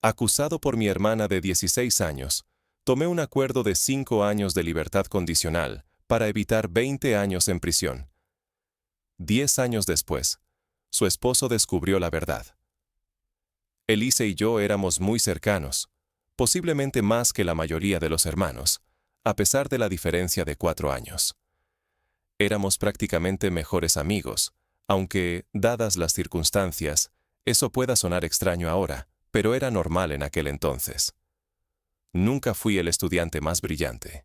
Acusado por mi hermana de 16 años, tomé un acuerdo de 5 años de libertad condicional para evitar 20 años en prisión. 10 años después, su esposo descubrió la verdad. Elise y yo éramos muy cercanos, posiblemente más que la mayoría de los hermanos, a pesar de la diferencia de 4 años. Éramos prácticamente mejores amigos, aunque, dadas las circunstancias, eso pueda sonar extraño ahora, pero era normal en aquel entonces. Nunca fui el estudiante más brillante.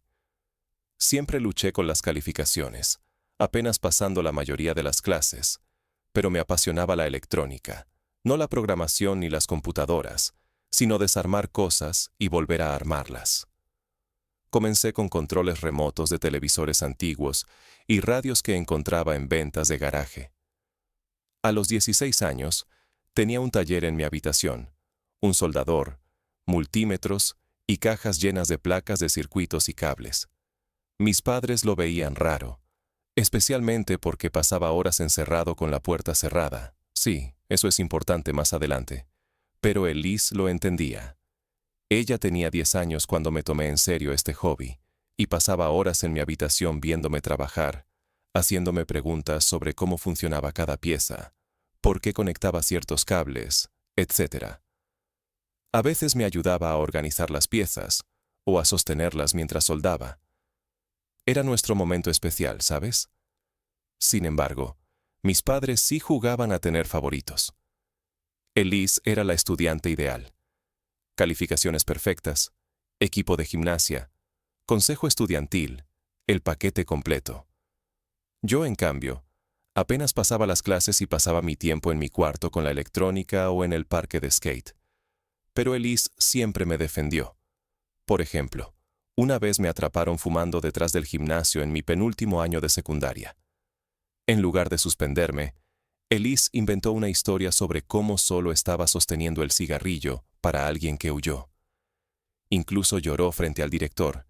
Siempre luché con las calificaciones, apenas pasando la mayoría de las clases, pero me apasionaba la electrónica, no la programación ni las computadoras, sino desarmar cosas y volver a armarlas. Comencé con controles remotos de televisores antiguos y radios que encontraba en ventas de garaje. A los 16 años, tenía un taller en mi habitación, un soldador, multímetros y cajas llenas de placas de circuitos y cables. Mis padres lo veían raro, especialmente porque pasaba horas encerrado con la puerta cerrada. Sí, eso es importante más adelante. Pero Elise lo entendía. Ella tenía 10 años cuando me tomé en serio este hobby, y pasaba horas en mi habitación viéndome trabajar, haciéndome preguntas sobre cómo funcionaba cada pieza, por qué conectaba ciertos cables, etc. A veces me ayudaba a organizar las piezas, o a sostenerlas mientras soldaba. Era nuestro momento especial, ¿sabes? Sin embargo, mis padres sí jugaban a tener favoritos. Elise era la estudiante ideal. Calificaciones perfectas, equipo de gimnasia, consejo estudiantil, el paquete completo. Yo, en cambio, apenas pasaba las clases y pasaba mi tiempo en mi cuarto con la electrónica o en el parque de skate. Pero Elise siempre me defendió. Por ejemplo, una vez me atraparon fumando detrás del gimnasio en mi penúltimo año de secundaria. En lugar de suspenderme, Elise inventó una historia sobre cómo solo estaba sosteniendo el cigarrillo para alguien que huyó. Incluso lloró frente al director,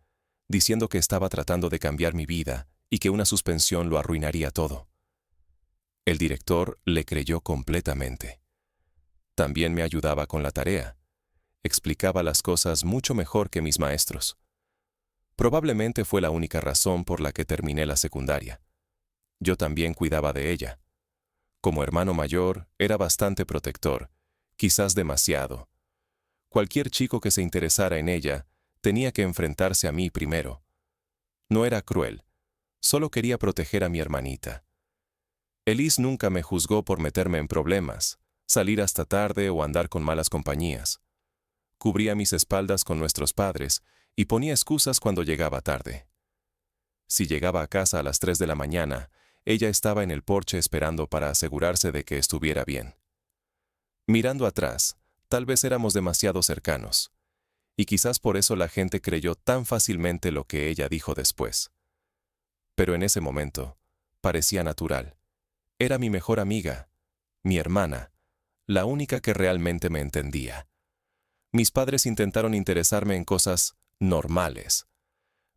diciendo que estaba tratando de cambiar mi vida y que una suspensión lo arruinaría todo. El director le creyó completamente. También me ayudaba con la tarea. Explicaba las cosas mucho mejor que mis maestros. Probablemente fue la única razón por la que terminé la secundaria. Yo también cuidaba de ella. Como hermano mayor, era bastante protector, quizás demasiado. Cualquier chico que se interesara en ella tenía que enfrentarse a mí primero. No era cruel, solo quería proteger a mi hermanita. Elise nunca me juzgó por meterme en problemas, salir hasta tarde o andar con malas compañías. Cubría mis espaldas con nuestros padres y ponía excusas cuando llegaba tarde. Si llegaba a casa a las 3 de la mañana, ella estaba en el porche esperando para asegurarse de que estuviera bien. Mirando atrás, tal vez éramos demasiado cercanos, y quizás por eso la gente creyó tan fácilmente lo que ella dijo después. Pero en ese momento, parecía natural. Era mi mejor amiga, mi hermana, la única que realmente me entendía. Mis padres intentaron interesarme en cosas normales.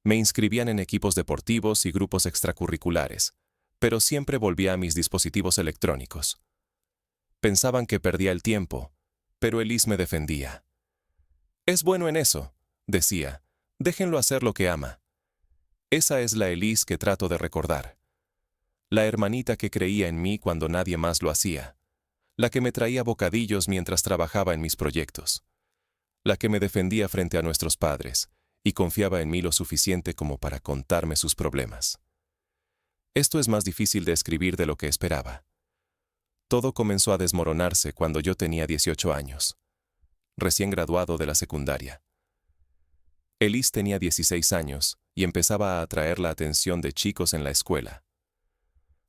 Me inscribían en equipos deportivos y grupos extracurriculares, pero siempre volvía a mis dispositivos electrónicos. Pensaban que perdía el tiempo, pero Elise me defendía. «Es bueno en eso», decía, «déjenlo hacer lo que ama». Esa es la Elise que trato de recordar. La hermanita que creía en mí cuando nadie más lo hacía. La que me traía bocadillos mientras trabajaba en mis proyectos. La que me defendía frente a nuestros padres y confiaba en mí lo suficiente como para contarme sus problemas. Esto es más difícil de escribir de lo que esperaba. Todo comenzó a desmoronarse cuando yo tenía 18 años, recién graduado de la secundaria. Elise tenía 16 años y empezaba a atraer la atención de chicos en la escuela.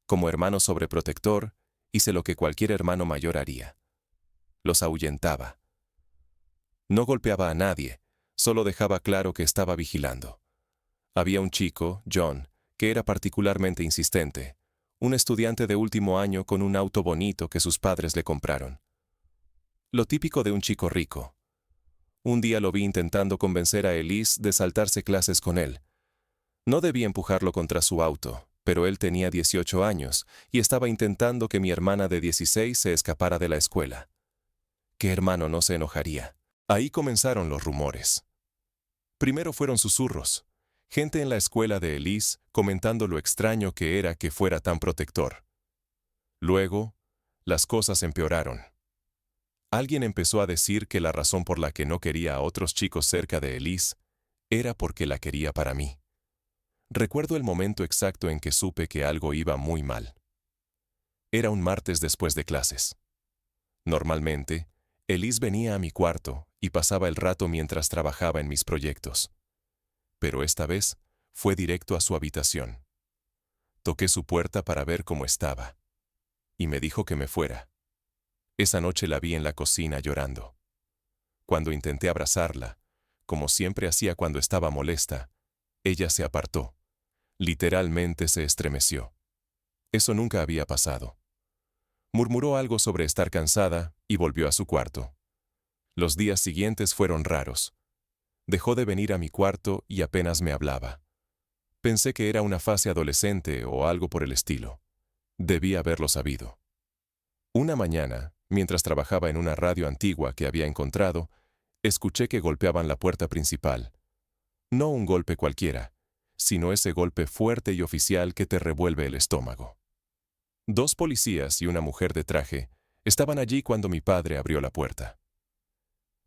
Como hermano sobreprotector, hice lo que cualquier hermano mayor haría. Los ahuyentaba. No golpeaba a nadie, solo dejaba claro que estaba vigilando. Había un chico, John, que era particularmente insistente, un estudiante de último año con un auto bonito que sus padres le compraron. Lo típico de un chico rico. Un día lo vi intentando convencer a Elise de saltarse clases con él. No debí empujarlo contra su auto, pero él tenía 18 años y estaba intentando que mi hermana de 16 se escapara de la escuela. ¿Qué hermano no se enojaría? Ahí comenzaron los rumores. Primero fueron susurros, gente en la escuela de Elise comentando lo extraño que era que fuera tan protector. Luego, las cosas empeoraron. Alguien empezó a decir que la razón por la que no quería a otros chicos cerca de Elise era porque la quería para mí. Recuerdo el momento exacto en que supe que algo iba muy mal. Era un martes después de clases. Normalmente, Elise venía a mi cuarto y pasaba el rato mientras trabajaba en mis proyectos. Pero esta vez fue directo a su habitación. Toqué su puerta para ver cómo estaba. Y me dijo que me fuera. Esa noche la vi en la cocina llorando. Cuando intenté abrazarla, como siempre hacía cuando estaba molesta, ella se apartó. Literalmente se estremeció. Eso nunca había pasado. Murmuró algo sobre estar cansada y volvió a su cuarto. Los días siguientes fueron raros. Dejó de venir a mi cuarto y apenas me hablaba. Pensé que era una fase adolescente o algo por el estilo. Debí haberlo sabido. Una mañana, mientras trabajaba en una radio antigua que había encontrado, escuché que golpeaban la puerta principal. No un golpe cualquiera, sino ese golpe fuerte y oficial que te revuelve el estómago. 2 policías y una mujer de traje estaban allí cuando mi padre abrió la puerta.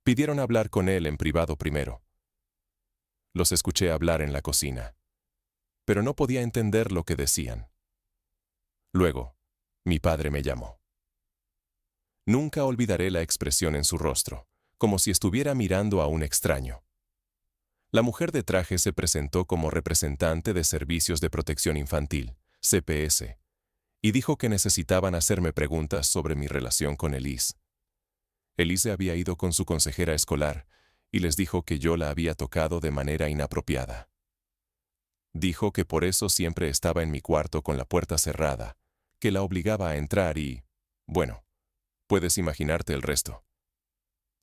Pidieron hablar con él en privado primero. Los escuché hablar en la cocina, pero no podía entender lo que decían. Luego, mi padre me llamó. Nunca olvidaré la expresión en su rostro, como si estuviera mirando a un extraño. La mujer de traje se presentó como representante de Servicios de Protección Infantil, CPS, y dijo que necesitaban hacerme preguntas sobre mi relación con Elise. Elise había ido con su consejera escolar y les dijo que yo la había tocado de manera inapropiada. Dijo que por eso siempre estaba en mi cuarto con la puerta cerrada, que la obligaba a entrar y, bueno, puedes imaginarte el resto.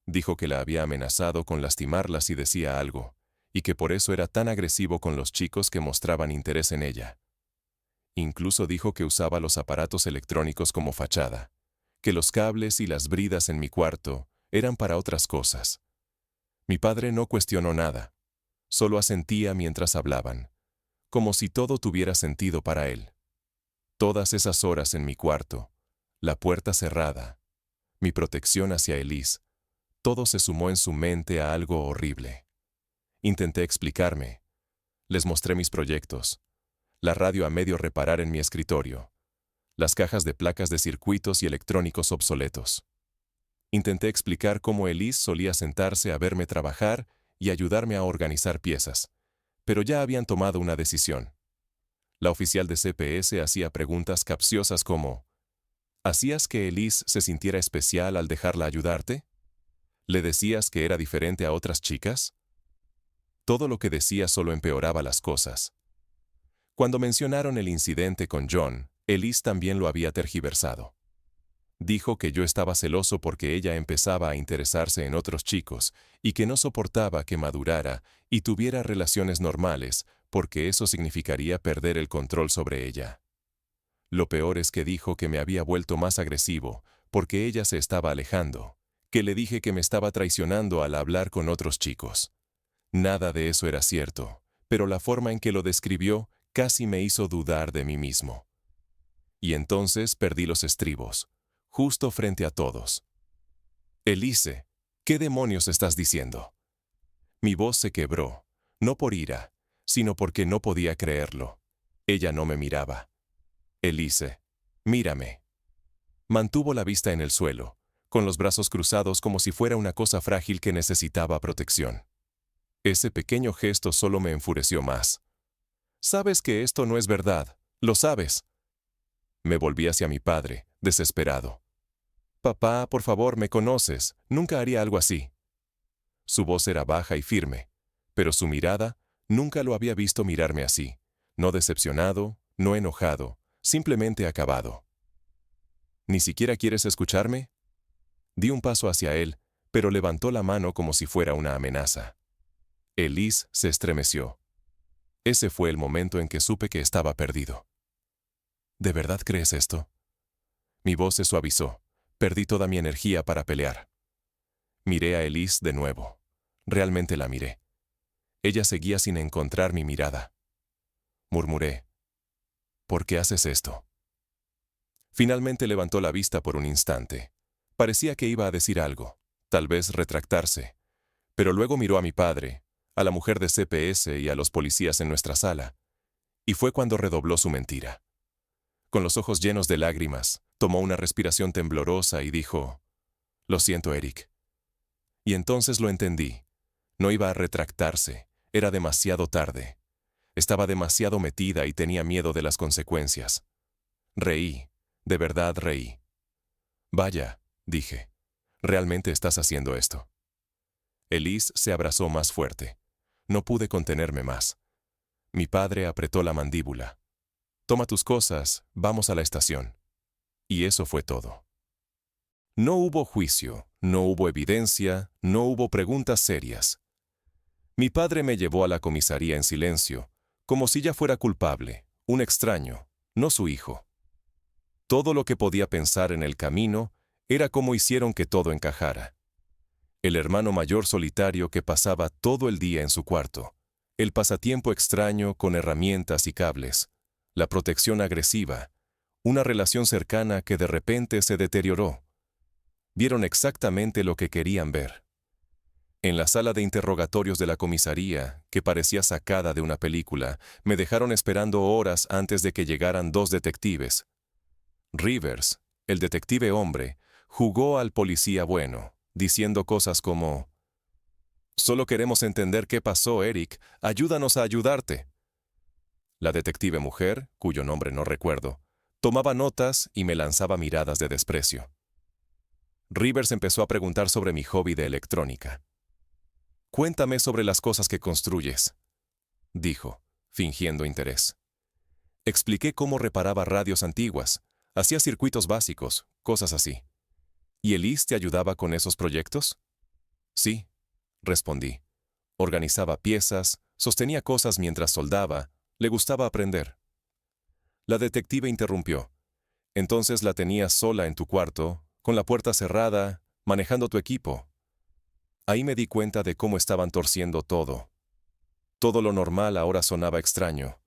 Dijo que la había amenazado con lastimarla si decía algo, y que por eso era tan agresivo con los chicos que mostraban interés en ella. Incluso dijo que usaba los aparatos electrónicos como fachada, que los cables y las bridas en mi cuarto eran para otras cosas. Mi padre no cuestionó nada, solo asentía mientras hablaban, como si todo tuviera sentido para él. Todas esas horas en mi cuarto, la puerta cerrada, mi protección hacia Elise, todo se sumó en su mente a algo horrible. Intenté explicarme. Les mostré mis proyectos, la radio a medio reparar en mi escritorio, las cajas de placas de circuitos y electrónicos obsoletos. Intenté explicar cómo Elise solía sentarse a verme trabajar y ayudarme a organizar piezas, pero ya habían tomado una decisión. La oficial de CPS hacía preguntas capciosas como: ¿hacías que Elise se sintiera especial al dejarla ayudarte? ¿Le decías que era diferente a otras chicas? Todo lo que decía solo empeoraba las cosas. Cuando mencionaron el incidente con John, Elise también lo había tergiversado. Dijo que yo estaba celoso porque ella empezaba a interesarse en otros chicos y que no soportaba que madurara y tuviera relaciones normales porque eso significaría perder el control sobre ella. Lo peor es que dijo que me había vuelto más agresivo porque ella se estaba alejando, que le dije que me estaba traicionando al hablar con otros chicos. Nada de eso era cierto, pero la forma en que lo describió casi me hizo dudar de mí mismo. Y entonces perdí los estribos, justo frente a todos. Elise, ¿qué demonios estás diciendo? Mi voz se quebró, no por ira, sino porque no podía creerlo. Ella no me miraba. Elise, mírame. Mantuvo la vista en el suelo, con los brazos cruzados como si fuera una cosa frágil que necesitaba protección. Ese pequeño gesto solo me enfureció más. Sabes que esto no es verdad, lo sabes. Me volví hacia mi padre, desesperado. Papá, por favor, me conoces, nunca haría algo así. Su voz era baja y firme, pero su mirada, nunca lo había visto mirarme así, no decepcionado, no enojado, simplemente acabado. ¿Ni siquiera quieres escucharme? Di un paso hacia él, pero levantó la mano como si fuera una amenaza. Elise se estremeció. Ese fue el momento en que supe que estaba perdido. ¿De verdad crees esto? Mi voz se suavizó. Perdí toda mi energía para pelear. Miré a Elise de nuevo. Realmente la miré. Ella seguía sin encontrar mi mirada. Murmuré: ¿por qué haces esto? Finalmente levantó la vista por un instante. Parecía que iba a decir algo, tal vez retractarse. Pero luego miró a mi padre, a la mujer de CPS y a los policías en nuestra sala. Y fue cuando redobló su mentira. Con los ojos llenos de lágrimas, tomó una respiración temblorosa y dijo: «Lo siento, Eric». Y entonces lo entendí. No iba a retractarse. Era demasiado tarde. Estaba demasiado metida y tenía miedo de las consecuencias. Reí. De verdad reí. «Vaya», dije. «¿Realmente estás haciendo esto?». Elise se abrazó más fuerte. No pude contenerme más. Mi padre apretó la mandíbula. «Toma tus cosas, vamos a la estación». Y eso fue todo. No hubo juicio, no hubo evidencia, no hubo preguntas serias. Mi padre me llevó a la comisaría en silencio, como si ya fuera culpable, un extraño, no su hijo. Todo lo que podía pensar en el camino era cómo hicieron que todo encajara. El hermano mayor solitario que pasaba todo el día en su cuarto, el pasatiempo extraño con herramientas y cables, la protección agresiva, una relación cercana que de repente se deterioró. Vieron exactamente lo que querían ver. En la sala de interrogatorios de la comisaría, que parecía sacada de una película, me dejaron esperando horas antes de que llegaran dos detectives. Rivers, el detective hombre, jugó al policía bueno, diciendo cosas como: «Solo queremos entender qué pasó, Eric. Ayúdanos a ayudarte». La detective mujer, cuyo nombre no recuerdo, tomaba notas y me lanzaba miradas de desprecio. Rivers empezó a preguntar sobre mi hobby de electrónica. «Cuéntame sobre las cosas que construyes», dijo, fingiendo interés. Expliqué cómo reparaba radios antiguas, hacía circuitos básicos, cosas así. «¿Y Elise te ayudaba con esos proyectos?». «Sí», respondí. Organizaba piezas, sostenía cosas mientras soldaba, le gustaba aprender. La detective interrumpió. «Entonces la tenías sola en tu cuarto, con la puerta cerrada, manejando tu equipo». Ahí me di cuenta de cómo estaban torciendo todo. Todo lo normal ahora sonaba extraño.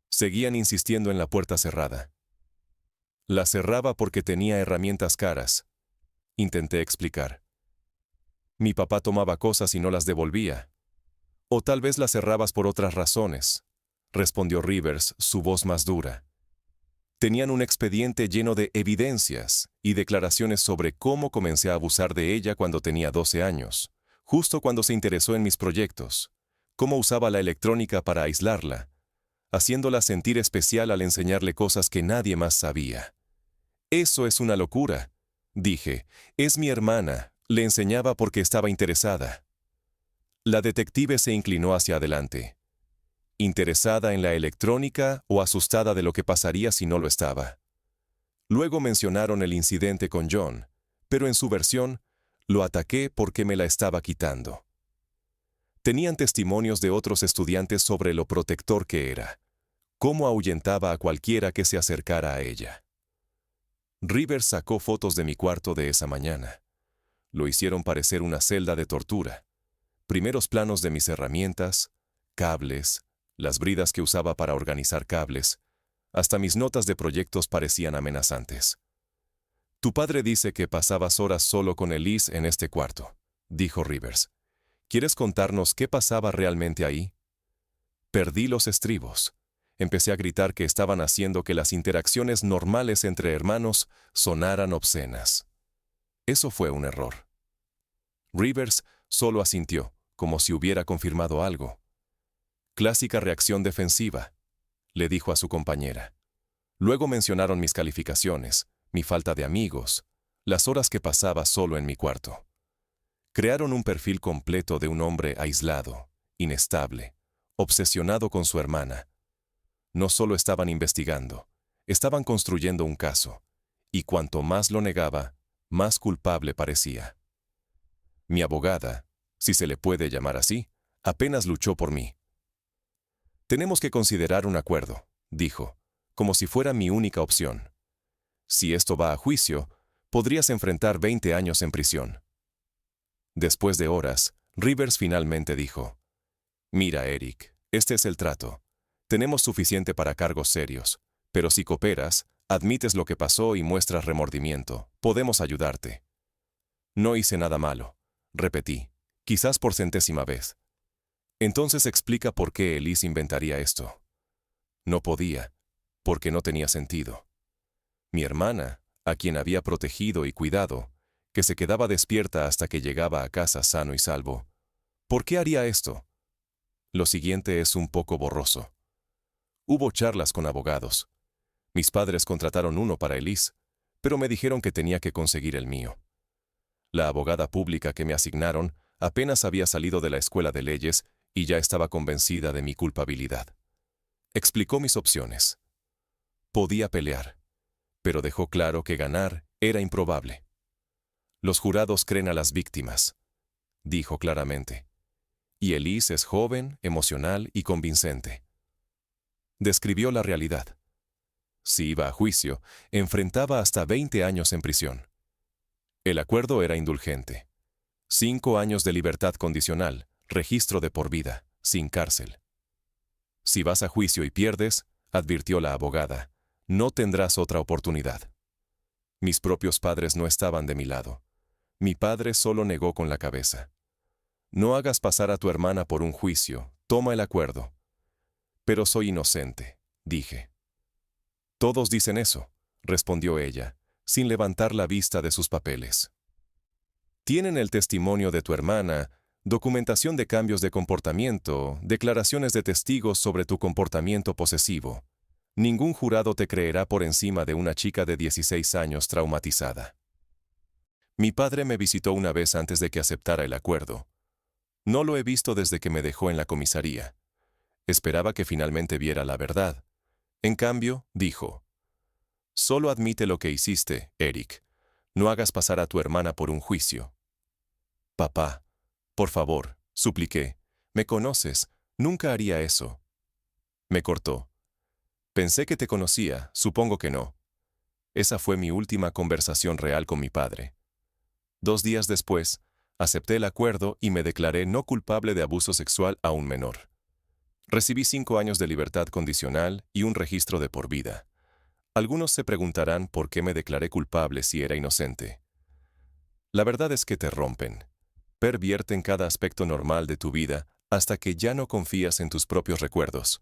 Seguían insistiendo en la puerta cerrada. La cerraba porque tenía herramientas caras. Intenté explicar. Mi papá tomaba cosas y no las devolvía. «O tal vez las cerrabas por otras razones», respondió Rivers, su voz más dura. Tenían un expediente lleno de evidencias y declaraciones sobre cómo comencé a abusar de ella cuando tenía 12 años, justo cuando se interesó en mis proyectos, cómo usaba la electrónica para aislarla, haciéndola sentir especial al enseñarle cosas que nadie más sabía. «Eso es una locura», dije. «Es mi hermana, le enseñaba porque estaba interesada». La detective se inclinó hacia adelante. ¿Interesada en la electrónica o asustada de lo que pasaría si no lo estaba? Luego mencionaron el incidente con John, pero en su versión, lo ataqué porque me la estaba quitando. Tenían testimonios de otros estudiantes sobre lo protector que era, cómo ahuyentaba a cualquiera que se acercara a ella. Rivers sacó fotos de mi cuarto de esa mañana. Lo hicieron parecer una celda de tortura. Primeros planos de mis herramientas, cables, las bridas que usaba para organizar cables, hasta mis notas de proyectos parecían amenazantes. «Tu padre dice que pasabas horas solo con Elise en este cuarto», dijo Rivers. «¿Quieres contarnos qué pasaba realmente ahí?» Perdí los estribos. Empecé a gritar que estaban haciendo que las interacciones normales entre hermanos sonaran obscenas. Eso fue un error. Rivers solo asintió, como si hubiera confirmado algo. «Clásica reacción defensiva», le dijo a su compañera. Luego mencionaron mis calificaciones, mi falta de amigos, las horas que pasaba solo en mi cuarto. Crearon un perfil completo de un hombre aislado, inestable, obsesionado con su hermana. No solo estaban investigando, estaban construyendo un caso, y cuanto más lo negaba, más culpable parecía. Mi abogada, si se le puede llamar así, apenas luchó por mí. «Tenemos que considerar un acuerdo», dijo, como si fuera mi única opción. «Si esto va a juicio, podrías enfrentar 20 años en prisión». Después de horas, Rivers finalmente dijo: «Mira, Eric, este es el trato. Tenemos suficiente para cargos serios, pero si cooperas, admites lo que pasó y muestras remordimiento, podemos ayudarte». «No hice nada malo», repetí, quizás por centésima vez. «Entonces explica por qué Elise inventaría esto». No podía, porque no tenía sentido. Mi hermana, a quien había protegido y cuidado, que se quedaba despierta hasta que llegaba a casa sano y salvo. ¿Por qué haría esto? Lo siguiente es un poco borroso. Hubo charlas con abogados. Mis padres contrataron uno para Elise, pero me dijeron que tenía que conseguir el mío. La abogada pública que me asignaron apenas había salido de la escuela de leyes y ya estaba convencida de mi culpabilidad. Explicó mis opciones. Podía pelear, pero dejó claro que ganar era improbable. «Los jurados creen a las víctimas», dijo claramente. «Y Elise es joven, emocional y convincente». Describió la realidad. Si iba a juicio, enfrentaba hasta 20 años en prisión. El acuerdo era indulgente. 5 años de libertad condicional, registro de por vida, sin cárcel. «Si vas a juicio y pierdes», advirtió la abogada, «no tendrás otra oportunidad». Mis propios padres no estaban de mi lado. Mi padre solo negó con la cabeza. «No hagas pasar a tu hermana por un juicio, toma el acuerdo». «Pero soy inocente», dije. «Todos dicen eso», respondió ella, sin levantar la vista de sus papeles. «Tienen el testimonio de tu hermana, documentación de cambios de comportamiento, declaraciones de testigos sobre tu comportamiento posesivo. Ningún jurado te creerá por encima de una chica de 16 años traumatizada». Mi padre me visitó una vez antes de que aceptara el acuerdo. No lo he visto desde que me dejó en la comisaría. Esperaba que finalmente viera la verdad. En cambio, dijo: «Solo admite lo que hiciste, Eric. No hagas pasar a tu hermana por un juicio». «Papá, por favor», supliqué. «Me conoces. Nunca haría eso». Me cortó. «Pensé que te conocía, supongo que no». Esa fue mi última conversación real con mi padre. 2 días después, acepté el acuerdo y me declaré no culpable de abuso sexual a un menor. Recibí 5 años de libertad condicional y un registro de por vida. Algunos se preguntarán por qué me declaré culpable si era inocente. La verdad es que te rompen. Pervierten cada aspecto normal de tu vida hasta que ya no confías en tus propios recuerdos.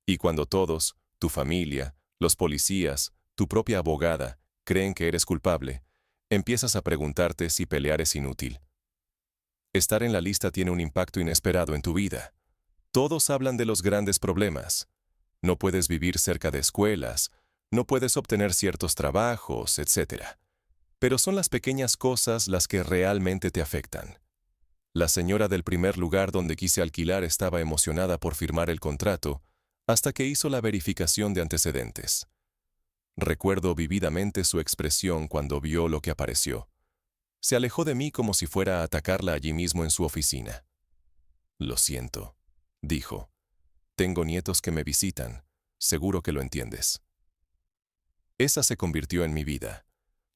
Y cuando todos, tu familia, los policías, tu propia abogada, creen que eres culpable, empiezas a preguntarte si pelear es inútil. Estar en la lista tiene un impacto inesperado en tu vida. Todos hablan de los grandes problemas. No puedes vivir cerca de escuelas, no puedes obtener ciertos trabajos, etc. Pero son las pequeñas cosas las que realmente te afectan. La señora del primer lugar donde quise alquilar estaba emocionada por firmar el contrato hasta que hizo la verificación de antecedentes. Recuerdo vívidamente su expresión cuando vio lo que apareció. Se alejó de mí como si fuera a atacarla allí mismo en su oficina. «Lo siento», dijo. «Tengo nietos que me visitan. Seguro que lo entiendes». Esa se convirtió en mi vida.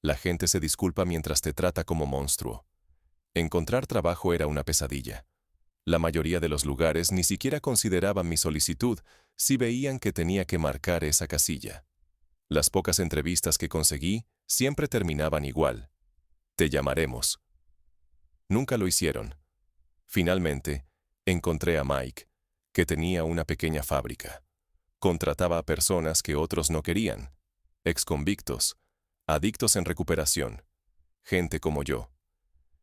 La gente se disculpa mientras te trata como monstruo. Encontrar trabajo era una pesadilla. La mayoría de los lugares ni siquiera consideraban mi solicitud si veían que tenía que marcar esa casilla. Las pocas entrevistas que conseguí siempre terminaban igual: «Te llamaremos». Nunca lo hicieron. Finalmente, encontré a Mike, que tenía una pequeña fábrica. Contrataba a personas que otros no querían. Exconvictos, adictos en recuperación, gente como yo.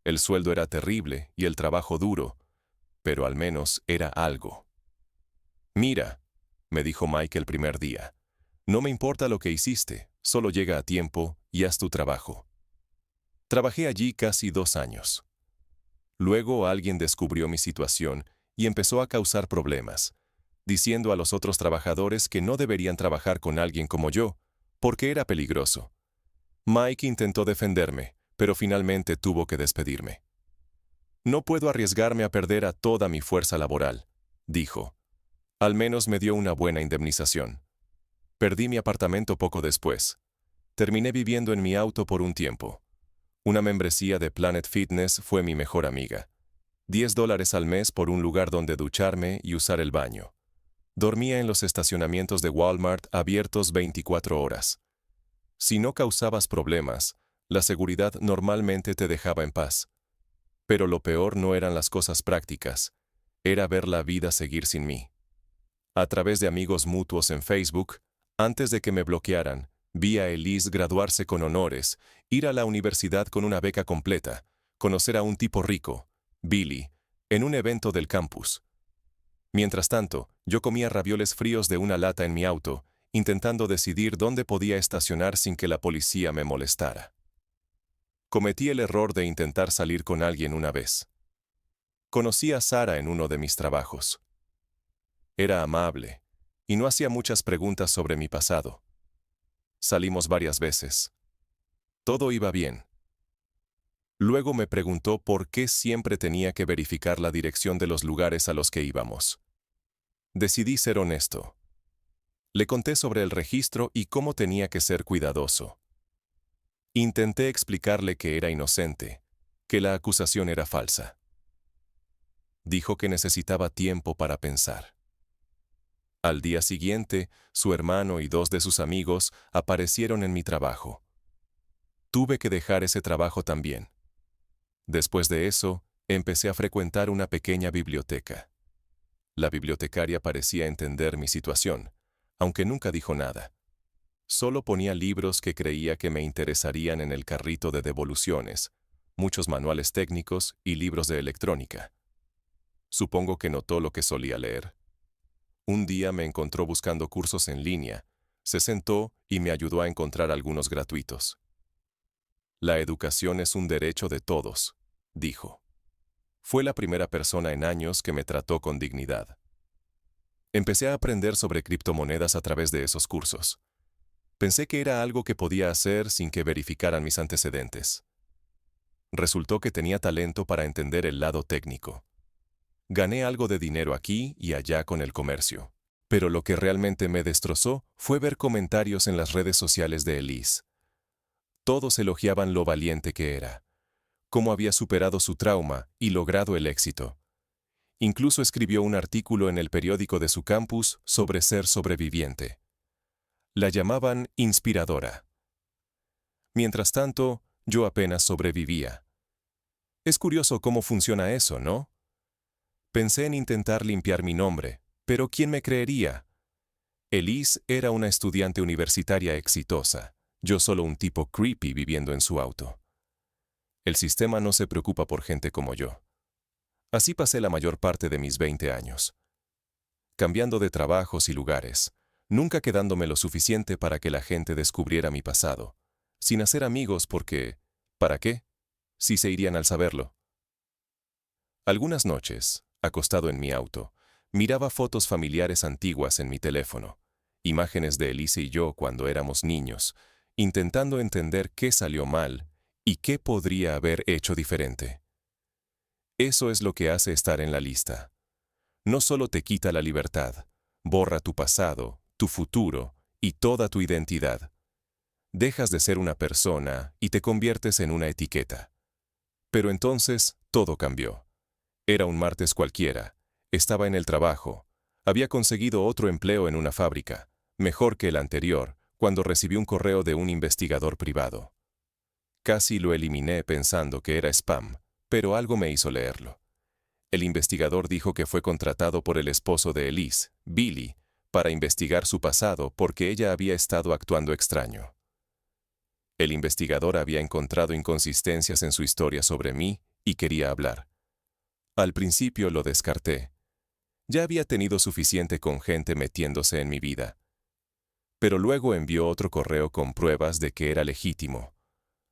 El sueldo era terrible y el trabajo duro, pero al menos era algo. «Mira», me dijo Mike el primer día, «no me importa lo que hiciste, solo llega a tiempo y haz tu trabajo». Trabajé allí casi 2 años. Luego alguien descubrió mi situación y empezó a causar problemas, diciendo a los otros trabajadores que no deberían trabajar con alguien como yo, porque era peligroso. Mike intentó defenderme, pero finalmente tuvo que despedirme. «No puedo arriesgarme a perder a toda mi fuerza laboral», dijo. Al menos me dio una buena indemnización. Perdí mi apartamento poco después. Terminé viviendo en mi auto por un tiempo. Una membresía de Planet Fitness fue mi mejor amiga. $10 al mes por un lugar donde ducharme y usar el baño. Dormía en los estacionamientos de Walmart abiertos 24 horas. Si no causabas problemas, la seguridad normalmente te dejaba en paz. Pero lo peor no eran las cosas prácticas, era ver la vida seguir sin mí. A través de amigos mutuos en Facebook, antes de que me bloquearan, vi a Elise graduarse con honores, ir a la universidad con una beca completa, conocer a un tipo rico, Billy, en un evento del campus. Mientras tanto, yo comía ravioles fríos de una lata en mi auto, intentando decidir dónde podía estacionar sin que la policía me molestara. Cometí el error de intentar salir con alguien una vez. Conocí a Sara en uno de mis trabajos. Era amable, y no hacía muchas preguntas sobre mi pasado. Salimos varias veces. Todo iba bien. Luego me preguntó por qué siempre tenía que verificar la dirección de los lugares a los que íbamos. Decidí ser honesto. Le conté sobre el registro y cómo tenía que ser cuidadoso. Intenté explicarle que era inocente, que la acusación era falsa. Dijo que necesitaba tiempo para pensar. Al día siguiente, su hermano y 2 de sus amigos aparecieron en mi trabajo. Tuve que dejar ese trabajo también. Después de eso, empecé a frecuentar una pequeña biblioteca. La bibliotecaria parecía entender mi situación, aunque nunca dijo nada. Solo ponía libros que creía que me interesarían en el carrito de devoluciones, muchos manuales técnicos y libros de electrónica. Supongo que notó lo que solía leer. Un día me encontró buscando cursos en línea, se sentó y me ayudó a encontrar algunos gratuitos. La educación es un derecho de todos, dijo. Fue la primera persona en años que me trató con dignidad. Empecé a aprender sobre criptomonedas a través de esos cursos. Pensé que era algo que podía hacer sin que verificaran mis antecedentes. Resultó que tenía talento para entender el lado técnico. Gané algo de dinero aquí y allá con el comercio. Pero lo que realmente me destrozó fue ver comentarios en las redes sociales de Elise. Todos elogiaban lo valiente que era, cómo había superado su trauma y logrado el éxito. Incluso escribió un artículo en el periódico de su campus sobre ser sobreviviente. La llamaban inspiradora. Mientras tanto, yo apenas sobrevivía. Es curioso cómo funciona eso, ¿no? Pensé en intentar limpiar mi nombre, pero ¿quién me creería? Elise era una estudiante universitaria exitosa, yo solo un tipo creepy viviendo en su auto. El sistema no se preocupa por gente como yo. Así pasé la mayor parte de mis 20 años. Cambiando de trabajos y lugares, nunca quedándome lo suficiente para que la gente descubriera mi pasado, sin hacer amigos porque, ¿para qué? Si se irían al saberlo. Algunas noches, acostado en mi auto, miraba fotos familiares antiguas en mi teléfono, imágenes de Elise y yo cuando éramos niños, intentando entender qué salió mal y qué podría haber hecho diferente. Eso es lo que hace estar en la lista. No solo te quita la libertad, borra tu pasado, tu futuro y toda tu identidad. Dejas de ser una persona y te conviertes en una etiqueta. Pero entonces todo cambió. Era un martes cualquiera, estaba en el trabajo, había conseguido otro empleo en una fábrica, mejor que el anterior, cuando recibí un correo de un investigador privado. Casi lo eliminé pensando que era spam, pero algo me hizo leerlo. El investigador dijo que fue contratado por el esposo de Elise, Billy, para investigar su pasado porque ella había estado actuando extraño. El investigador había encontrado inconsistencias en su historia sobre mí y quería hablar. Al principio lo descarté. Ya había tenido suficiente con gente metiéndose en mi vida. Pero luego envió otro correo con pruebas de que era legítimo.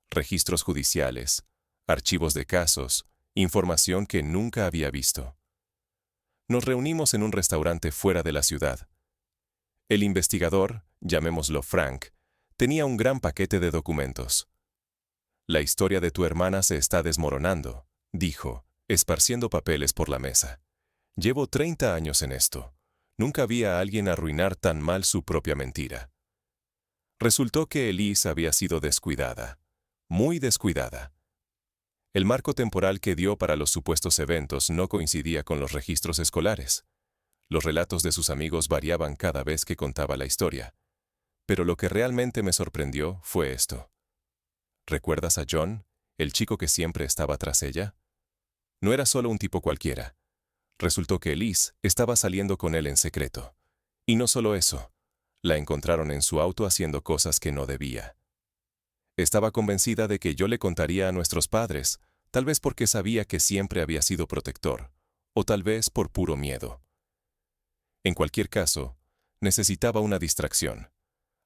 Registros judiciales, archivos de casos, información que nunca había visto. Nos reunimos en un restaurante fuera de la ciudad. El investigador, llamémoslo Frank, tenía un gran paquete de documentos. La historia de tu hermana se está desmoronando, dijo, esparciendo papeles por la mesa. Llevo 30 años en esto. Nunca vi a alguien arruinar tan mal su propia mentira. Resultó que Elise había sido descuidada, muy descuidada. El marco temporal que dio para los supuestos eventos no coincidía con los registros escolares. Los relatos de sus amigos variaban cada vez que contaba la historia. Pero lo que realmente me sorprendió fue esto. ¿Recuerdas a John, el chico que siempre estaba tras ella? No era solo un tipo cualquiera. Resultó que Elise estaba saliendo con él en secreto. Y no solo eso, la encontraron en su auto haciendo cosas que no debía. Estaba convencida de que yo le contaría a nuestros padres, tal vez porque sabía que siempre había sido protector, o tal vez por puro miedo. En cualquier caso, necesitaba una distracción,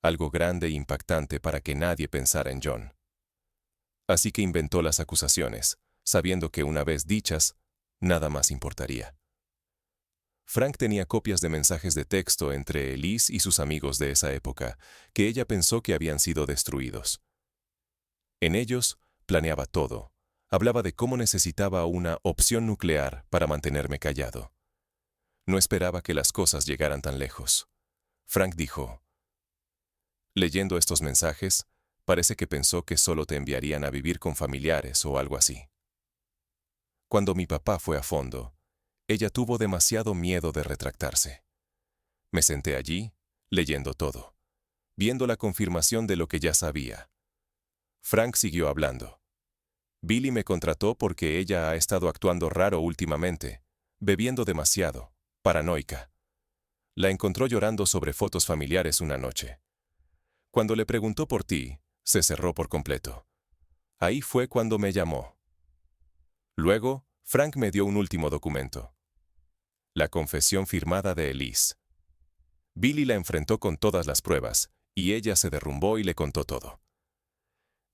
algo grande e impactante para que nadie pensara en John. Así que inventó las acusaciones, sabiendo que una vez dichas, nada más importaría. Frank tenía copias de mensajes de texto entre Elise y sus amigos de esa época, que ella pensó que habían sido destruidos. En ellos, planeaba todo. Hablaba de cómo necesitaba una opción nuclear para mantenerme callado. No esperaba que las cosas llegaran tan lejos. Frank dijo, leyendo estos mensajes, parece que pensó que solo te enviarían a vivir con familiares o algo así. Cuando mi papá fue a fondo, ella tuvo demasiado miedo de retractarse. Me senté allí, leyendo todo, viendo la confirmación de lo que ya sabía. Frank siguió hablando. Billy me contrató porque ella ha estado actuando raro últimamente, bebiendo demasiado, paranoica. La encontró llorando sobre fotos familiares una noche. Cuando le preguntó por ti, se cerró por completo. Ahí fue cuando me llamó. Luego, Frank me dio un último documento. La confesión firmada de Elise. Billy la enfrentó con todas las pruebas, y ella se derrumbó y le contó todo.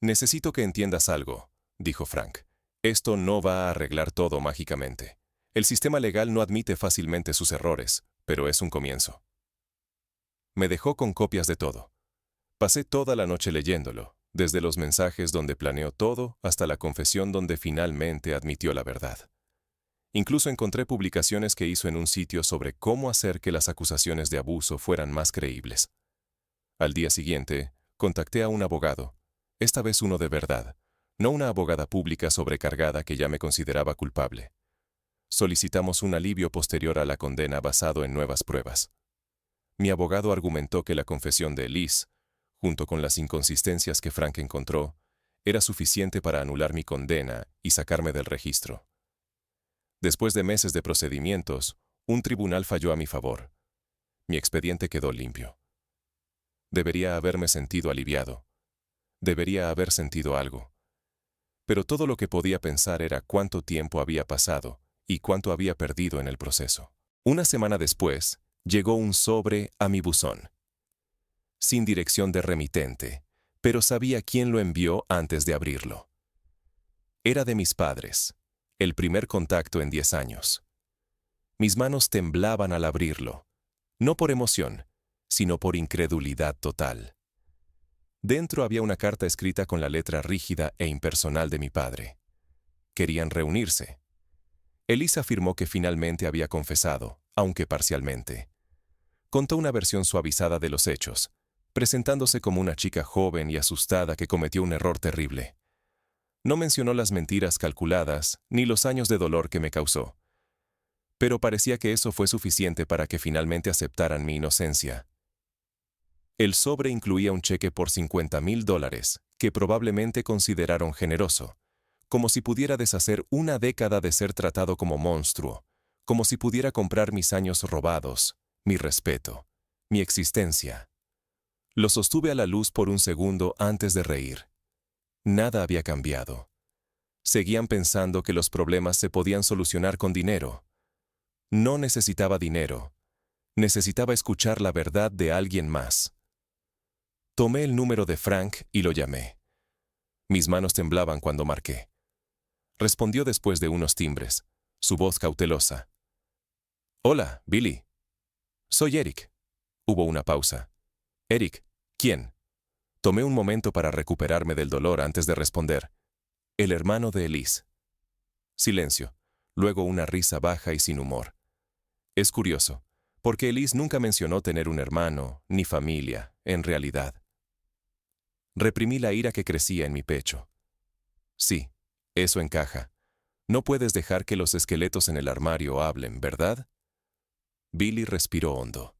Necesito que entiendas algo, dijo Frank. Esto no va a arreglar todo mágicamente. El sistema legal no admite fácilmente sus errores, pero es un comienzo. Me dejó con copias de todo. Pasé toda la noche leyéndolo, desde los mensajes donde planeó todo hasta la confesión donde finalmente admitió la verdad. Incluso encontré publicaciones que hizo en un sitio sobre cómo hacer que las acusaciones de abuso fueran más creíbles. Al día siguiente, contacté a un abogado, esta vez uno de verdad, no una abogada pública sobrecargada que ya me consideraba culpable. Solicitamos un alivio posterior a la condena basado en nuevas pruebas. Mi abogado argumentó que la confesión de Elise, junto con las inconsistencias que Frank encontró, era suficiente para anular mi condena y sacarme del registro. Después de meses de procedimientos, un tribunal falló a mi favor. Mi expediente quedó limpio. Debería haberme sentido aliviado. Debería haber sentido algo. Pero todo lo que podía pensar era cuánto tiempo había pasado y cuánto había perdido en el proceso. Una semana después, llegó un sobre a mi buzón. Sin dirección de remitente, pero sabía quién lo envió antes de abrirlo. Era de mis padres, el primer contacto en 10 años. Mis manos temblaban al abrirlo, no por emoción, sino por incredulidad total. Dentro había una carta escrita con la letra rígida e impersonal de mi padre. Querían reunirse. Elise afirmó que finalmente había confesado, aunque parcialmente. Contó una versión suavizada de los hechos, presentándose como una chica joven y asustada que cometió un error terrible. No mencionó las mentiras calculadas ni los años de dolor que me causó. Pero parecía que eso fue suficiente para que finalmente aceptaran mi inocencia. El sobre incluía un cheque por $50,000, que probablemente consideraron generoso, como si pudiera deshacer una década de ser tratado como monstruo, como si pudiera comprar mis años robados, mi respeto, mi existencia. Lo sostuve a la luz por un segundo antes de reír. Nada había cambiado. Seguían pensando que los problemas se podían solucionar con dinero. No necesitaba dinero. Necesitaba escuchar la verdad de alguien más. Tomé el número de Frank y lo llamé. Mis manos temblaban cuando marqué. Respondió después de unos timbres, su voz cautelosa. «Hola, Billy. Soy Eric». Hubo una pausa. «Eric, ¿quién?» Tomé un momento para recuperarme del dolor antes de responder. «El hermano de Elise». Silencio, luego una risa baja y sin humor. Es curioso, porque Elise nunca mencionó tener un hermano, ni familia, en realidad. Reprimí la ira que crecía en mi pecho. Sí, Eso encaja. No puedes dejar que los esqueletos en el armario hablen, ¿verdad? Billy respiró hondo.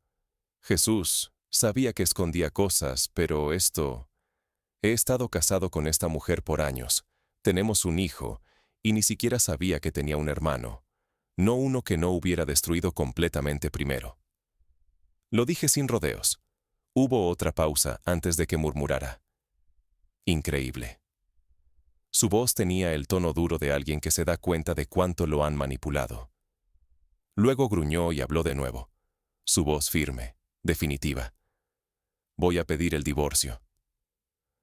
Jesús, sabía que escondía cosas, pero esto... He estado casado con esta mujer por años. Tenemos un hijo, y ni siquiera sabía que tenía un hermano. No uno que no hubiera destruido completamente primero. Lo dije sin rodeos. Hubo otra pausa antes de que murmurara. Increíble. Su voz tenía el tono duro de alguien que se da cuenta de cuánto lo han manipulado. Luego gruñó y habló de nuevo. Su voz firme, definitiva. Voy a pedir el divorcio.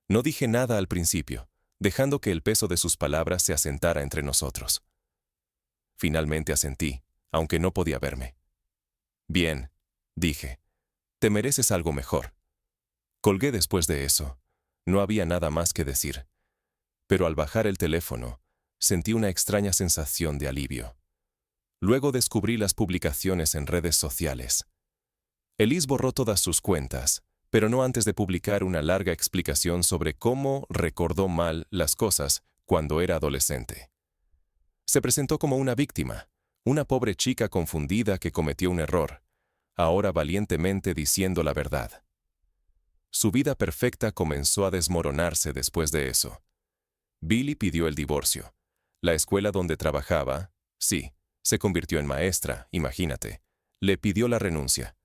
No dije nada al principio, dejando que el peso de sus palabras se asentara entre nosotros. Finalmente asentí, aunque no podía verme. Bien, dije. Te mereces algo mejor. Colgué después de eso. No había nada más que decir. Pero al bajar el teléfono, sentí una extraña sensación de alivio. Luego descubrí las publicaciones en redes sociales. Elise borró todas sus cuentas, pero no antes de publicar una larga explicación sobre cómo recordó mal las cosas cuando era adolescente. Se presentó como una víctima, una pobre chica confundida que cometió un error, ahora valientemente diciendo la verdad. Su vida perfecta comenzó a desmoronarse después de eso. Billy pidió el divorcio. La escuela donde trabajaba, sí, se convirtió en maestra, imagínate, le pidió la renuncia.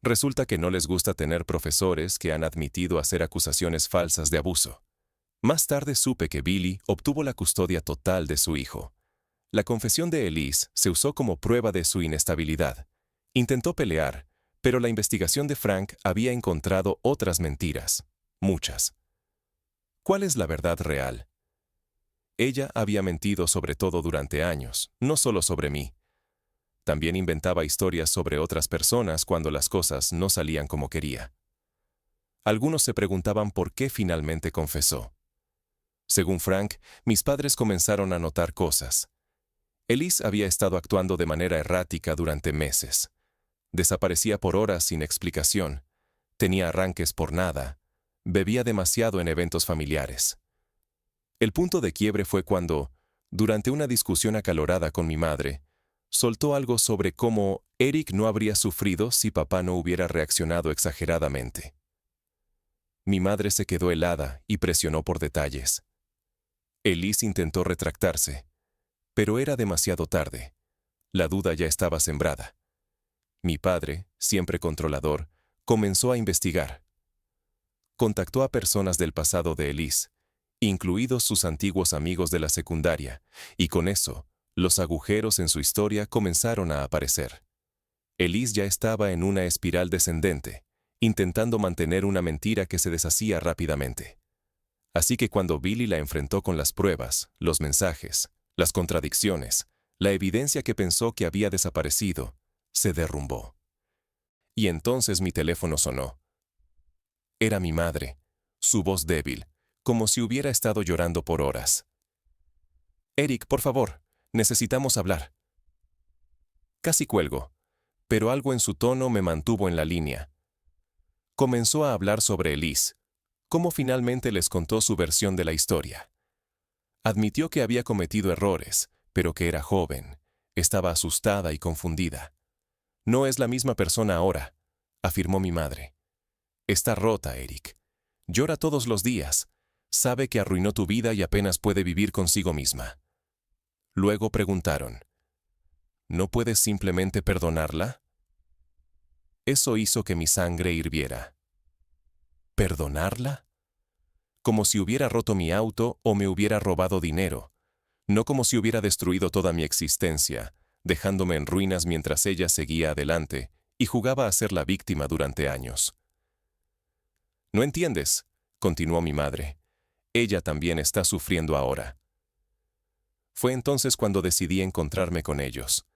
Resulta que no les gusta tener profesores que han admitido hacer acusaciones falsas de abuso. Más tarde supe que Billy obtuvo la custodia total de su hijo. La confesión de Elise se usó como prueba de su inestabilidad. Intentó pelear, pero la investigación de Frank había encontrado otras mentiras, muchas. ¿Cuál es la verdad real? Ella había mentido sobre todo durante años, no solo sobre mí. También inventaba historias sobre otras personas cuando las cosas no salían como quería. Algunos se preguntaban por qué finalmente confesó. Según Frank, mis padres comenzaron a notar cosas. Elise había estado actuando de manera errática durante meses. Desaparecía por horas sin explicación. Tenía arranques por nada. Bebía demasiado en eventos familiares. El punto de quiebre fue cuando, durante una discusión acalorada con mi madre, soltó algo sobre cómo Eric no habría sufrido si papá no hubiera reaccionado exageradamente. Mi madre se quedó helada y presionó por detalles. Elise intentó retractarse, pero era demasiado tarde. La duda ya estaba sembrada. Mi padre, siempre controlador, comenzó a investigar. Contactó a personas del pasado de Elise, incluidos sus antiguos amigos de la secundaria, y con eso, los agujeros en su historia comenzaron a aparecer. Elise ya estaba en una espiral descendente, intentando mantener una mentira que se deshacía rápidamente. Así que cuando Billy la enfrentó con las pruebas, los mensajes, las contradicciones, la evidencia que pensó que había desaparecido, se derrumbó. Y entonces mi teléfono sonó. Era mi madre, su voz débil, como si hubiera estado llorando por horas. «Eric, por favor, necesitamos hablar». Casi cuelgo, pero algo en su tono me mantuvo en la línea. Comenzó a hablar sobre Elise, cómo finalmente les contó su versión de la historia. Admitió que había cometido errores, pero que era joven, estaba asustada y confundida. «No es la misma persona ahora», afirmó mi madre. «Está rota, Eric. Llora todos los días. Sabe que arruinó tu vida y apenas puede vivir consigo misma». Luego preguntaron, ¿no puedes simplemente perdonarla? Eso hizo que mi sangre hirviera. ¿Perdonarla? Como si hubiera roto mi auto o me hubiera robado dinero. No como si hubiera destruido toda mi existencia, dejándome en ruinas mientras ella seguía adelante y jugaba a ser la víctima durante años. «No entiendes», continuó mi madre. «Ella también está sufriendo ahora». Fue entonces cuando decidí encontrarme con ellos.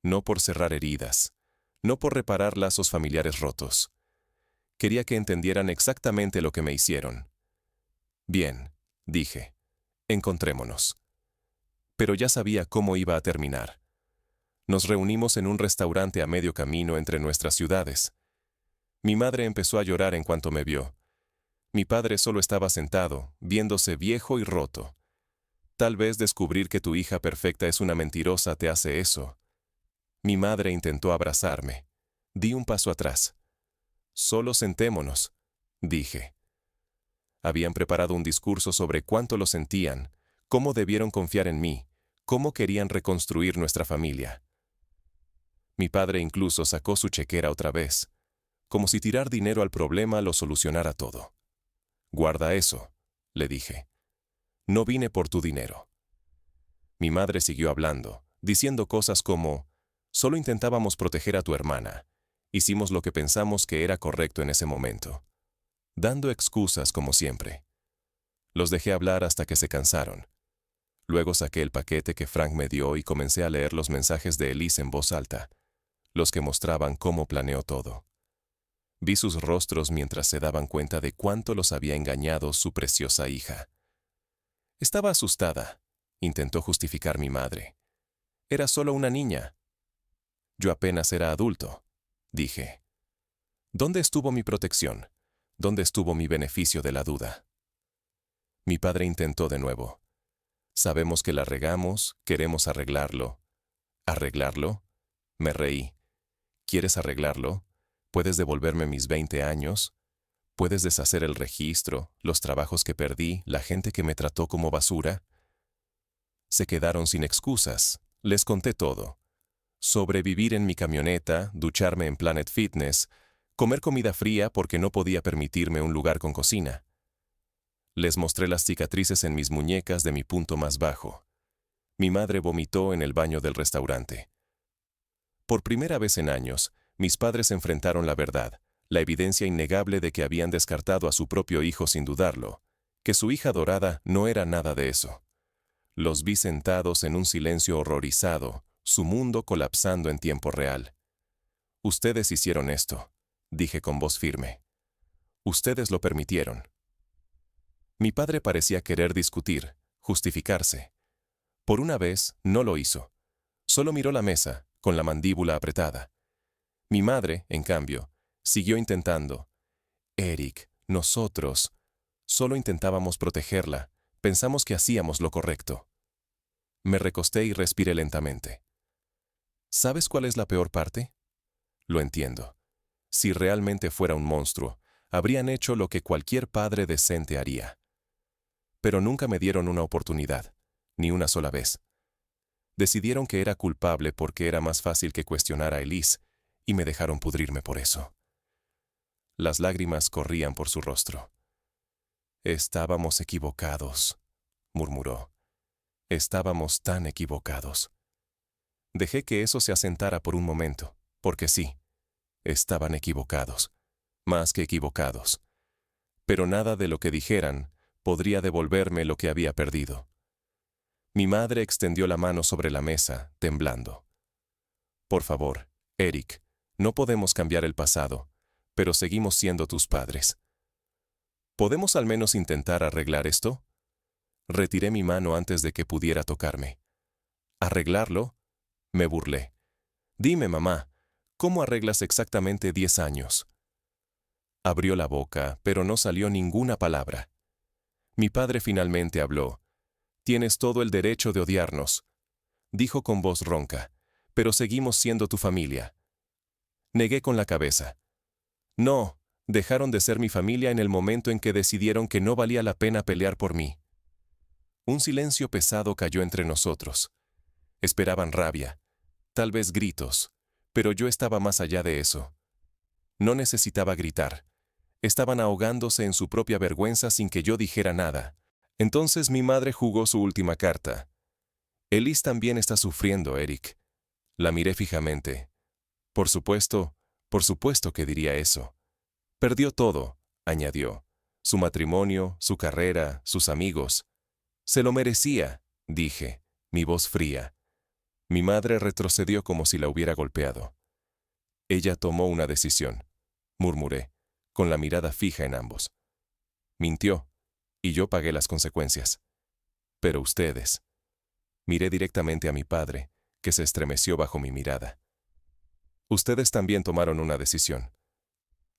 No por cerrar heridas, no por reparar lazos familiares rotos. Quería que entendieran exactamente lo que me hicieron. «Bien», dije, «encontrémonos». Pero ya sabía cómo iba a terminar. Nos reunimos en un restaurante a medio camino entre nuestras ciudades. Mi madre empezó a llorar en cuanto me vio. Mi padre solo estaba sentado, viéndose viejo y roto. Tal vez descubrir que tu hija perfecta es una mentirosa te hace eso. Mi madre intentó abrazarme. Di un paso atrás. Solo sentémonos, dije. Habían preparado un discurso sobre cuánto lo sentían, cómo debieron confiar en mí, cómo querían reconstruir nuestra familia. Mi padre incluso sacó su chequera otra vez, como si tirar dinero al problema lo solucionara todo. Guarda eso, le dije. No vine por tu dinero. Mi madre siguió hablando, diciendo cosas como, solo intentábamos proteger a tu hermana. Hicimos lo que pensamos que era correcto en ese momento. Dando excusas como siempre. Los dejé hablar hasta que se cansaron. Luego saqué el paquete que Frank me dio y comencé a leer los mensajes de Elise en voz alta, los que mostraban cómo planeó todo. Vi sus rostros mientras se daban cuenta de cuánto los había engañado su preciosa hija. Estaba asustada, intentó justificar mi madre. Era solo una niña. Yo apenas era adulto, dije. ¿Dónde estuvo mi protección? ¿Dónde estuvo mi beneficio de la duda? Mi padre intentó de nuevo. Sabemos que la regamos, queremos arreglarlo. ¿Arreglarlo? Me reí. ¿Quieres arreglarlo? ¿Puedes devolverme mis 20 años? ¿Puedes deshacer el registro, los trabajos que perdí, la gente que me trató como basura? Se quedaron sin excusas. Les conté todo. Sobrevivir en mi camioneta, ducharme en Planet Fitness, comer comida fría porque no podía permitirme un lugar con cocina. Les mostré las cicatrices en mis muñecas de mi punto más bajo. Mi madre vomitó en el baño del restaurante. Por primera vez en años, mis padres enfrentaron la verdad, la evidencia innegable de que habían descartado a su propio hijo sin dudarlo, que su hija dorada no era nada de eso. Los vi sentados en un silencio horrorizado, su mundo colapsando en tiempo real. Ustedes hicieron esto, dije con voz firme. Ustedes lo permitieron. Mi padre parecía querer discutir, justificarse. Por una vez, no lo hizo. Solo miró la mesa, con la mandíbula apretada. Mi madre, en cambio, siguió intentando. Eric, nosotros, solo intentábamos protegerla, pensamos que hacíamos lo correcto. Me recosté y respiré lentamente. ¿Sabes cuál es la peor parte? Lo entiendo. Si realmente fuera un monstruo, habrían hecho lo que cualquier padre decente haría. Pero nunca me dieron una oportunidad, ni una sola vez. Decidieron que era culpable porque era más fácil que cuestionar a Elise, y me dejaron pudrirme por eso. Las lágrimas corrían por su rostro. Estábamos equivocados, murmuró. Estábamos tan equivocados. Dejé que eso se asentara por un momento, porque sí, estaban equivocados, más que equivocados. Pero nada de lo que dijeran podría devolverme lo que había perdido. Mi madre extendió la mano sobre la mesa, temblando. Por favor, Eric, no podemos cambiar el pasado, pero seguimos siendo tus padres. ¿Podemos al menos intentar arreglar esto? Retiré mi mano antes de que pudiera tocarme. ¿Arreglarlo? Me burlé. Dime, mamá, ¿cómo arreglas exactamente 10 años? Abrió la boca, pero no salió ninguna palabra. Mi padre finalmente habló. Tienes todo el derecho de odiarnos, dijo con voz ronca, pero seguimos siendo tu familia. Negué con la cabeza. No, dejaron de ser mi familia en el momento en que decidieron que no valía la pena pelear por mí. Un silencio pesado cayó entre nosotros. Esperaban rabia, tal vez gritos, pero yo estaba más allá de eso. No necesitaba gritar. Estaban ahogándose en su propia vergüenza sin que yo dijera nada. Entonces mi madre jugó su última carta. Elise también está sufriendo, Eric. La miré fijamente. Por supuesto que diría eso. Perdió todo, añadió. Su matrimonio, su carrera, sus amigos. Se lo merecía, dije, mi voz fría. Mi madre retrocedió como si la hubiera golpeado. Ella tomó una decisión, murmuré, con la mirada fija en ambos. Mintió, y yo pagué las consecuencias. Pero ustedes. Miré directamente a mi padre, que se estremeció bajo mi mirada. Ustedes también tomaron una decisión.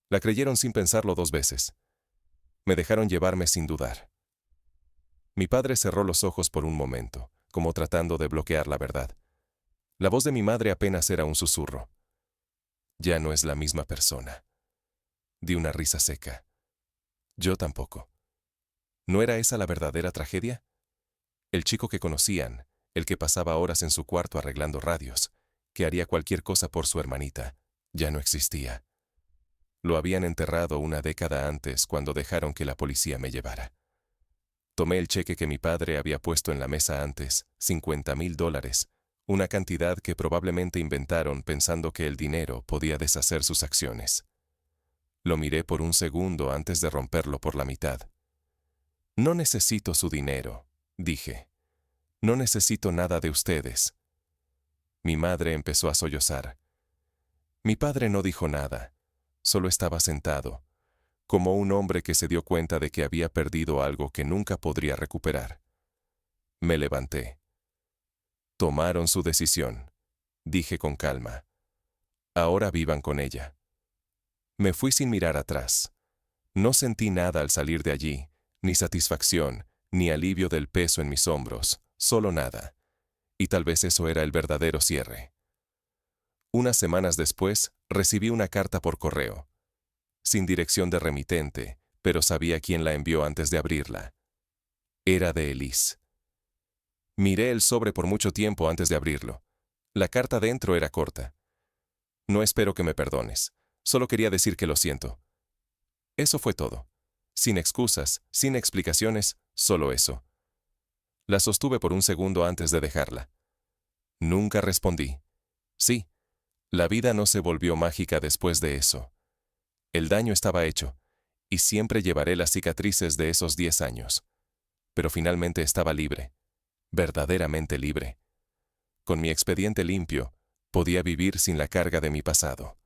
La creyeron sin pensarlo 2 veces. Me dejaron llevarme sin dudar. Mi padre cerró los ojos por un momento, como tratando de bloquear la verdad. La voz de mi madre apenas era un susurro. Ya no es la misma persona. Di una risa seca. Yo tampoco. ¿No era esa la verdadera tragedia? El chico que conocían, el que pasaba horas en su cuarto arreglando radios, que haría cualquier cosa por su hermanita, ya no existía. Lo habían enterrado una década antes cuando dejaron que la policía me llevara. Tomé el cheque que mi padre había puesto en la mesa antes, $50,000, una cantidad que probablemente inventaron pensando que el dinero podía deshacer sus acciones. Lo miré por un segundo antes de romperlo por la mitad. No necesito su dinero, dije. No necesito nada de ustedes. Mi madre empezó a sollozar. Mi padre no dijo nada, solo estaba sentado, como un hombre que se dio cuenta de que había perdido algo que nunca podría recuperar. Me levanté. Tomaron su decisión, dije con calma. Ahora vivan con ella. Me fui sin mirar atrás. No sentí nada al salir de allí, ni satisfacción, ni alivio del peso en mis hombros, solo nada. Y tal vez eso era el verdadero cierre. Unas semanas después, recibí una carta por correo. Sin dirección de remitente, pero sabía quién la envió antes de abrirla. Era de Elise. Miré el sobre por mucho tiempo antes de abrirlo. La carta dentro era corta. No espero que me perdones. Solo quería decir que lo siento. Eso fue todo. Sin excusas, sin explicaciones, solo eso. La sostuve por un segundo antes de dejarla. Nunca respondí. Sí, la vida no se volvió mágica después de eso. El daño estaba hecho, y siempre llevaré las cicatrices de esos 10 años. Pero finalmente estaba libre, verdaderamente libre. Con mi expediente limpio, podía vivir sin la carga de mi pasado.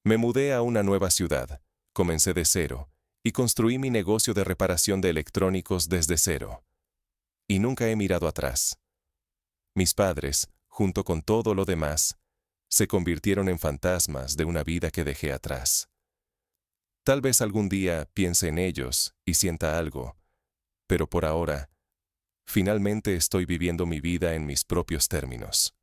Me mudé a una nueva ciudad, comencé de cero, y construí mi negocio de reparación de electrónicos desde cero. Y nunca he mirado atrás. Mis padres, junto con todo lo demás, se convirtieron en fantasmas de una vida que dejé atrás. Tal vez algún día piense en ellos y sienta algo, pero por ahora, finalmente estoy viviendo mi vida en mis propios términos.